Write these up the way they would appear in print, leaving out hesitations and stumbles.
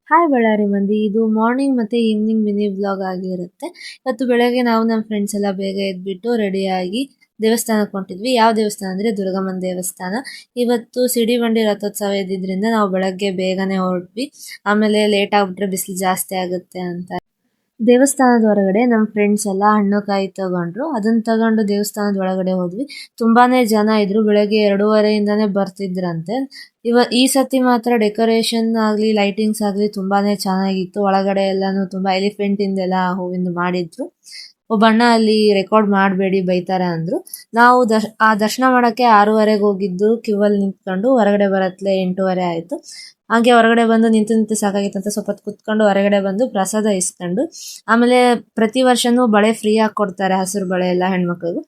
Hi Ballari ಮಂದಿ, ಇದು morning ಮತ್ತು ಈವ್ನಿಂಗ್ ಮಿನಿ ವ್ಲಾಗ್ ಆಗಿರುತ್ತೆ. ಇವತ್ತು ಬೆಳಗ್ಗೆ ನಾವು ನಮ್ಮ ಫ್ರೆಂಡ್ಸ್ ಎಲ್ಲ ಬೇಗ ಎದ್ಬಿಟ್ಟು ರೆಡಿಯಾಗಿ ದೇವಸ್ಥಾನಕ್ಕೆ ಹೊಂಟಿದ್ವಿ. ಯಾವ ದೇವಸ್ಥಾನ ಅಂದರೆ ದುರ್ಗಮ್ಮನ ದೇವಸ್ಥಾನ. ಇವತ್ತು ಸಿಡಿಬಂಡಿ ರಥೋತ್ಸವ ಇದ್ದಿದ್ದರಿಂದ ನಾವು ಬೆಳಗ್ಗೆ ಬೇಗನೆ ಹೊರಟ್ವಿ. ಆಮೇಲೆ ಲೇಟ್ ಆಗಿಬಿಟ್ರೆ ಬಿಸಿಲು ಜಾಸ್ತಿ ಆಗುತ್ತೆ ಅಂತ ದೇವಸ್ಥಾನದ ಹೊರಗಡೆ ನಮ್ಮ ಫ್ರೆಂಡ್ಸ್ ಎಲ್ಲ ಹಣ್ಣು ಕಾಯಿ ತಗೊಂಡ್ರು. ಅದನ್ನ ತಗೊಂಡು ದೇವಸ್ಥಾನದ ಒಳಗಡೆ ಹೋದ್ವಿ. ತುಂಬಾನೇ ಜನ ಇದ್ರು. ಬೆಳಗ್ಗೆ 2:30ಇಂದಾನೇ ಬರ್ತಿದ್ರಂತೆ. ಈ ಸತಿ ಮಾತ್ರ ಡೆಕೋರೇಷನ್ ಆಗ್ಲಿ ಲೈಟಿಂಗ್ಸ್ ಆಗ್ಲಿ ತುಂಬಾನೇ ಚೆನ್ನಾಗಿತ್ತು. ಒಳಗಡೆ ಎಲ್ಲಾನು ತುಂಬಾ ಎಲಿಫೆಂಟ್ ಇಂದೆಲ್ಲ ಹೂವಿಂದ ಮಾಡಿದ್ರು. ಒಬ್ಬಣ್ಣ ಅಲ್ಲಿ ರೆಕಾರ್ಡ್ ಮಾಡಬೇಡಿ ಬೈತಾರೆ ಅಂದ್ರು. ನಾವು ಆ ದರ್ಶನ ಮಾಡಕ್ಕೆ 6:30ಗೆ ಹೋಗಿದ್ದು. ಕ್ಯೂ ಅಲ್ಲಿ ನಿಂತ್ಕೊಂಡು ಹೊರಗಡೆ ಬರತ್ಲೆ 8:30 ಆಯ್ತು. ಹಾಗೆ ಹೊರಗಡೆ ಬಂದು ನಿಂತು ಸಾಕಾಗಿತ್ತು ಅಂತ ಸ್ವಲ್ಪ ಹೊತ್ತು ಕುತ್ಕೊಂಡು ಹೊರಗಡೆ ಬಂದು ಪ್ರಸಾದ ಇಸ್ಕೊಂಡು ಆಮೇಲೆ ಪ್ರತಿ ವರ್ಷನೂ ಬಳೆ ಫ್ರೀ ಆಗಿ ಕೊಡ್ತಾರೆ, ಹಸಿರು ಬಳೆ ಎಲ್ಲ ಹೆಣ್ಮಕ್ಳಿಗೂ.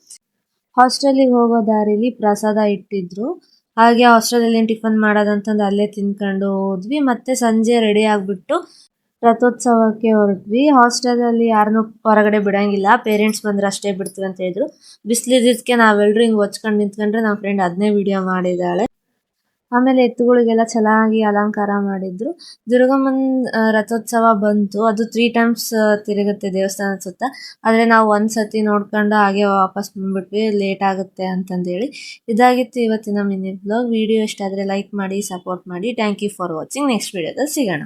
ಹಾಸ್ಟೆಲಿಗೆ ಹೋಗೋ ದಾರಿಲಿ ಪ್ರಸಾದ ಇಟ್ಟಿದ್ರು. ಹಾಗೆ ಹಾಸ್ಟೆಲಲ್ಲಿ ಏನು ಟಿಫನ್ ಮಾಡೋದಂತಂದು ಅಲ್ಲೇ ತಿನ್ಕೊಂಡು ಹೋದ್ವಿ. ಮತ್ತೆ ಸಂಜೆ ರೆಡಿ ಆಗಿಬಿಟ್ಟು ರಥೋತ್ಸವಕ್ಕೆ ಹೊರಟ್ವಿ. ಹಾಸ್ಟೆಲಲ್ಲಿ ಯಾರನ್ನೂ ಹೊರಗಡೆ ಬಿಡಂಗಿಲ್ಲ, ಪೇರೆಂಟ್ಸ್ ಬಂದ್ರೆ ಅಷ್ಟೇ ಬಿಡ್ತೀವಿ ಅಂತ ಹೇಳಿದ್ರು. ಬಿಸಿಲಿದ್ದಕ್ಕೆ ನಾವೆಲ್ಲರೂ ಹಿಂಗೆ ಹೊಚ್ಕೊಂಡು ನಿಂತ್ಕೊಂಡ್ರೆ ನಮ್ಮ ಫ್ರೆಂಡ್ ಅದನ್ನೇ ವಿಡಿಯೋ ಮಾಡಿದ್ದಾಳೆ. ಆಮೇಲೆ ಎತ್ತುಗಳಿಗೆಲ್ಲ ಚೆನ್ನಾಗಿ ಅಲಂಕಾರ ಮಾಡಿದ್ರು. ದುರ್ಗಮ್ಮನ್ ರಥೋತ್ಸವ ಬಂತು. ಅದು 3 ಟೈಮ್ಸ್ ತಿರುಗುತ್ತೆ ದೇವಸ್ಥಾನದ ಸುತ್ತ. ಆದರೆ ನಾವು ಒಂದ್ಸತಿ ನೋಡ್ಕೊಂಡು ಹಾಗೆ ವಾಪಸ್ ಬಂದ್ಬಿಟ್ವಿ, ಲೇಟ್ ಆಗುತ್ತೆ ಅಂತಂದೇಳಿ. ಇದಾಗಿತ್ತು ಇವತ್ತಿನ ಮಿನಿ ವ್ಲಾಗ್. ವಿಡಿಯೋ ಇಷ್ಟ ಆದರೆ ಲೈಕ್ ಮಾಡಿ, ಸಪೋರ್ಟ್ ಮಾಡಿ. Thank you for watching. Next ವಿಡಿಯೋದಲ್ಲಿ ಸಿಗೋಣ.